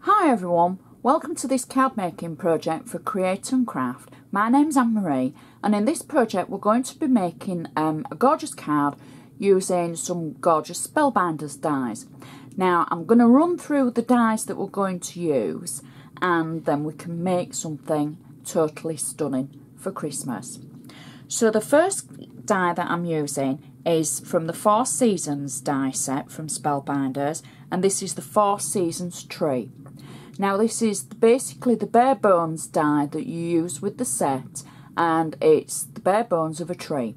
Hi everyone, welcome to this card making project for Create and Craft. My name's Anne-Marie and in this project we're going to be making a gorgeous card using some gorgeous Spellbinders dies. Now I'm going to run through the dies that we're going to use and then we can make something totally stunning for Christmas. So the first die that I'm using is from the Four Seasons die set from Spellbinders, and this is the Four Seasons tree. Now this is basically the bare bones die that you use with the set, and it's the bare bones of a tree.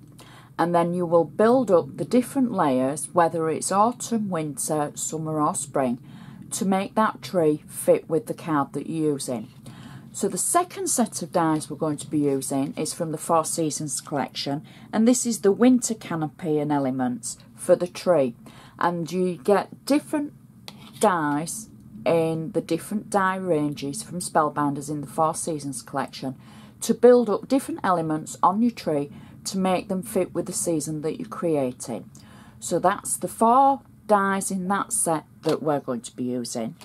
And then you will build up the different layers, whether it's autumn, winter, summer or spring, to make that tree fit with the card that you're using. So the second set of dies we're going to be using is from the Four Seasons collection, and this is the winter canopy and elements for the tree. And you get different dies in the different die ranges from Spellbinders in the Four Seasons collection to build up different elements on your tree to make them fit with the season that you're creating. So that's the 4 dies in that set that we're going to be using.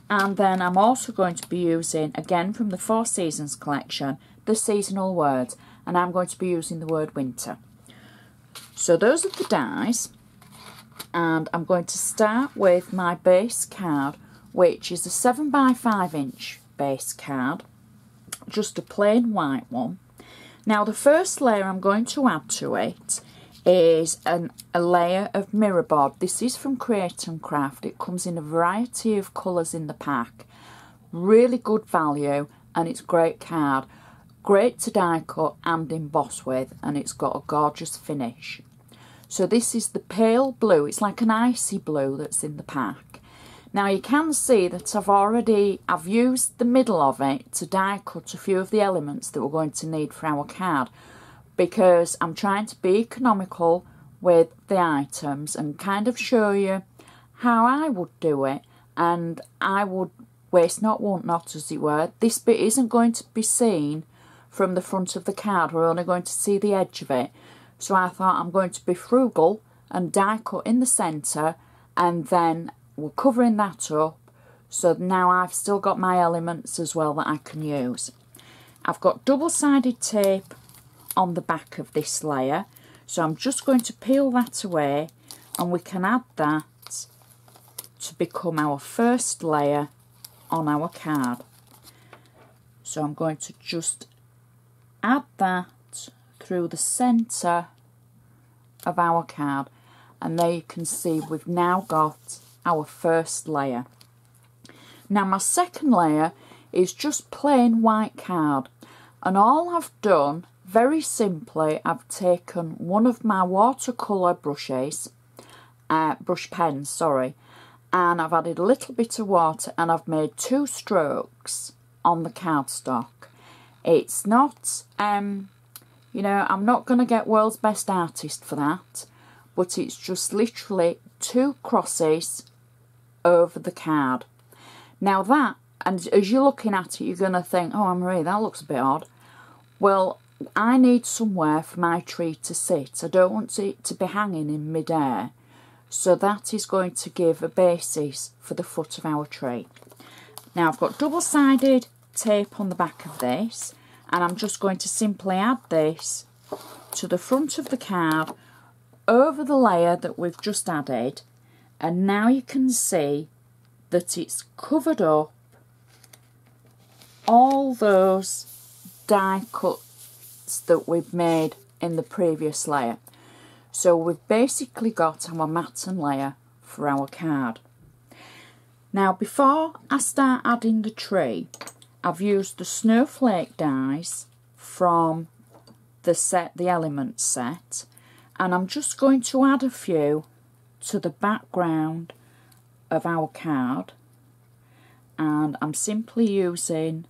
And then I'm also going to be using, again from the Four Seasons collection, the seasonal words, and I'm going to be using the word winter. So those are the dies, and I'm going to start with my base card, which is a 7x5 inch base card, just a plain white one. Now the first layer I'm going to add to it is a layer of mirror board. This is from Create and Craft. It comes in a variety of colours in the pack. Really good value, and it's a great card. Great to die cut and emboss with, and it's got a gorgeous finish. So this is the pale blue. It's like an icy blue that's in the pack. Now you can see that I've used the middle of it to die cut a few of the elements that we're going to need for our card, because I'm trying to be economical with the items and kind of show you how I would do it, and I would waste not, want not, as it were. This bit isn't going to be seen from the front of the card, we're only going to see the edge of it. So I thought I'm going to be frugal and die cut in the centre, and then we're covering that up, so now I've still got my elements as well that I can use. I've got double-sided tape on the back of this layer, so I'm just going to peel that away and we can add that to become our first layer on our card. So I'm going to just add that through the centre of our card, and there you can see we've now got our first layer. Now my second layer is just plain white card, and all I've done, very simply, I've taken one of my watercolour brushes, brush pens, sorry, and I've added a little bit of water and I've made 2 strokes on the cardstock. It's not, you know, I'm not going to get world's best artist for that, but it's just literally 2 crosses over the card. Now that, and as you're looking at it, you're going to think, oh, Anne-Marie, that looks a bit odd. Well, I need somewhere for my tree to sit. I don't want it to be hanging in mid-air. So that is going to give a basis for the foot of our tree. Now I've got double-sided tape on the back of this, and I'm just going to simply add this to the front of the card over the layer that we've just added, and now you can see that it's covered up all those die cuts that we've made in the previous layer. So we've basically got our matten layer for our card. Now before I start adding the tree, I've used the Snowflake dies from the set, the Elements set, and I'm just going to add a few to the background of our card, and I'm simply using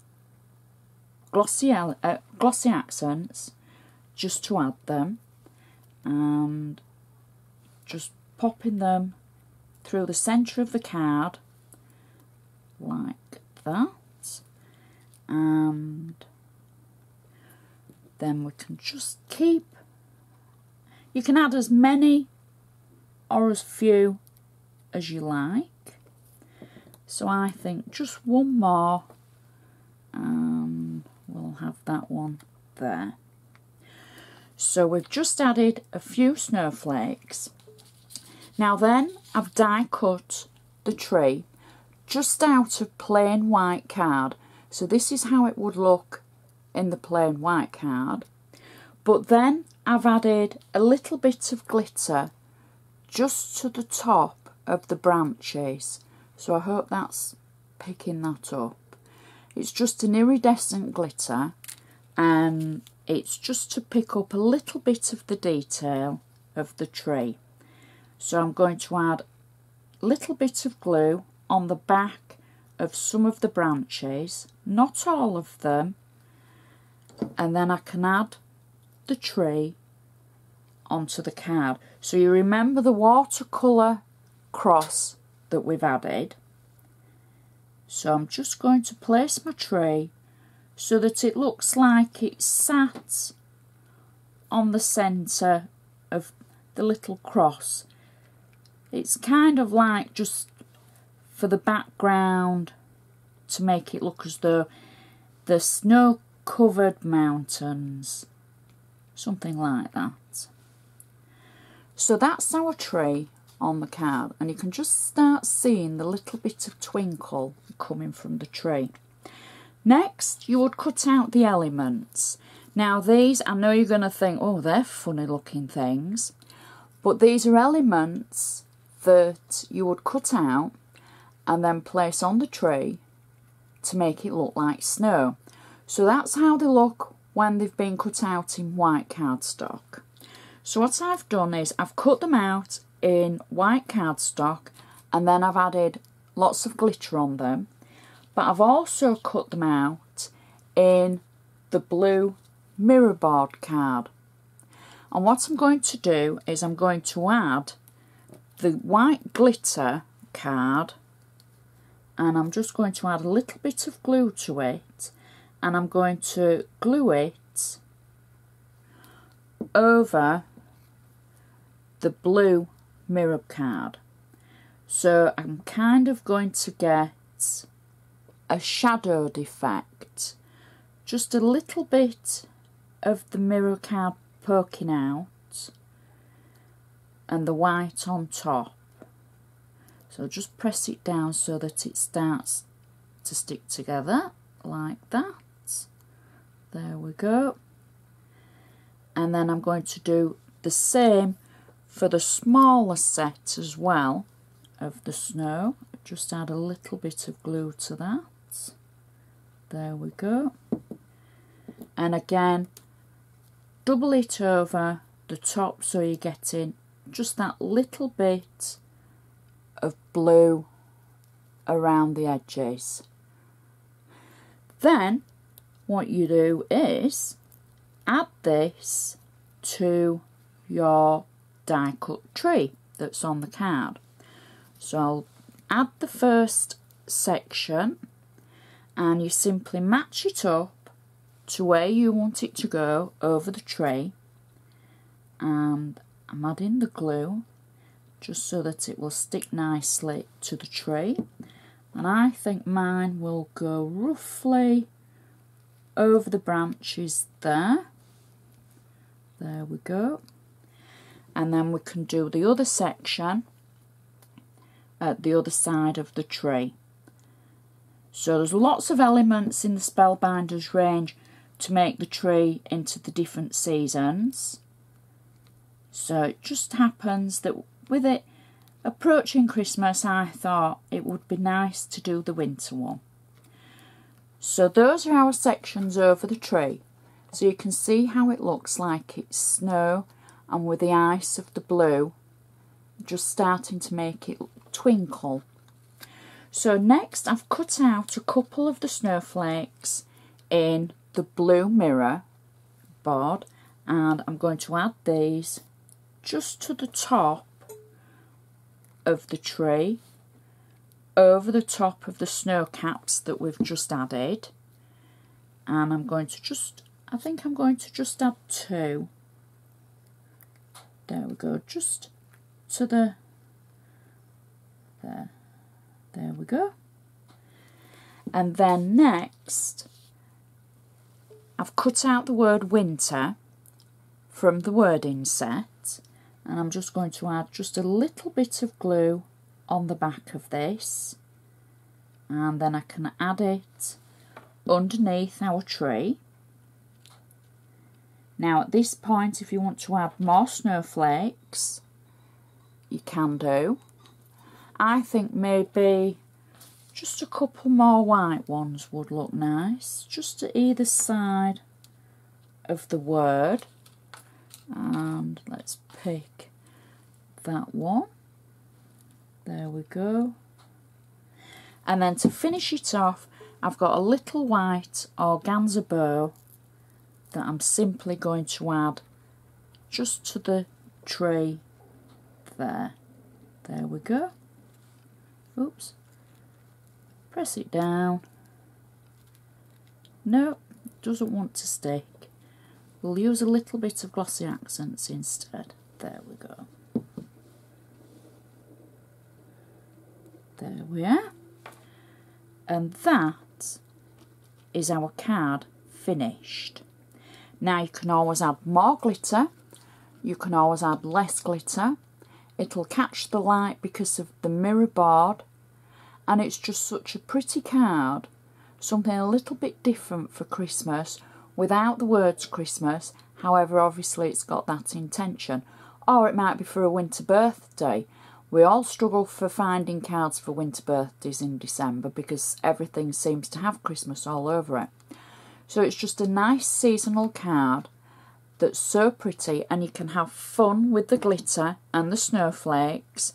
glossy accents just to add them, and just popping them through the centre of the card like that, and then we can just keep, you can add as many or as few as you like. So I think just one more and we'll have that one there. So we've just added a few snowflakes. Now then, I've die cut the tree just out of plain white card. So this is how it would look in the plain white card. But then I've added a little bit of glitter just to the top of the branches. So I hope that's picking that up. It's just an iridescent glitter and it's just to pick up a little bit of the detail of the tree. So I'm going to add a little bit of glue on the back of some of the branches, not all of them, and then I can add the tree onto the card. So you remember the watercolour cross that we've added. So I'm just going to place my tree so that it looks like it's sat on the centre of the little cross. It's kind of like just for the background to make it look as though the snow-covered mountains, something like that. So that's our tree on the card, and you can just start seeing the little bit of twinkle coming from the tree. Next, you would cut out the elements. Now these, I know you're going to think, oh, they're funny looking things, but these are elements that you would cut out and then place on the tree to make it look like snow. So that's how they look when they've been cut out in white cardstock. So what I've done is I've cut them out in white cardstock and then I've added lots of glitter on them, but I've also cut them out in the blue mirror board card. And what I'm going to do is I'm going to add the white glitter card, and I'm just going to add a little bit of glue to it, and I'm going to glue it over the blue mirror card. So I'm kind of going to get a shadowed effect, just a little bit of the mirror card poking out and the white on top. So just press it down so that it starts to stick together like that. There we go. And then I'm going to do the same for the smaller set as well of the snow. Just add a little bit of glue to that. There we go. And again, double it over the top so you're getting just that little bit of blue around the edges. Then what you do is add this to your die cut tree that's on the card. So I'll add the first section and you simply match it up to where you want it to go over the tree, and I'm adding the glue just so that it will stick nicely to the tree, and I think mine will go roughly over the branches there. There we go. And then we can do the other section at the other side of the tree. So there's lots of elements in the Spellbinders range to make the tree into the different seasons. So it just happens that with it approaching Christmas, I thought it would be nice to do the winter one. So those are our sections over the tree. So you can see how it looks like it's snow, and with the ice of the blue just starting to make it twinkle. So next I've cut out a couple of the snowflakes in the blue mirror board, and I'm going to add these just to the top of the tree, over the top of the snow caps that we've just added. And I'm going to just, I think I'm going to just add two. There we go, just to the, there we go. And then next, I've cut out the word winter from the wording set, and I'm just going to add just a little bit of glue on the back of this, and then I can add it underneath our tree. Now at this point, if you want to add more snowflakes, you can do. I think maybe just a couple more white ones would look nice, just to either side of the word. And let's pick that one. There we go. And then to finish it off, I've got a little white organza bow that I'm simply going to add just to the tree there. There we go. Oops. Press it down. No, it doesn't want to stick. We'll use a little bit of glossy accents instead. There we go. There we are. And that is our card finished. Now you can always add more glitter. You can always add less glitter. It'll catch the light because of the mirror board. And it's just such a pretty card. Something a little bit different for Christmas without the words Christmas. However, obviously it's got that intention. Or it might be for a winter birthday. We all struggle for finding cards for winter birthdays in December because everything seems to have Christmas all over it. So it's just a nice seasonal card that's so pretty, and you can have fun with the glitter and the snowflakes.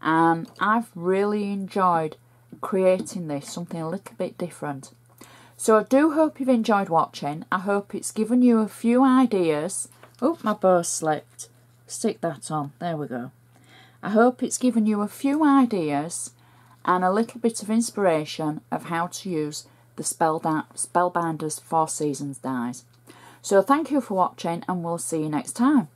And I've really enjoyed creating this, something a little bit different. So I do hope you've enjoyed watching. I hope it's given you a few ideas. Oh, my bow slipped. Stick that on. There we go. I hope it's given you a few ideas and a little bit of inspiration of how to use the Spellbinders Four Seasons dies. So thank you for watching, and we'll see you next time.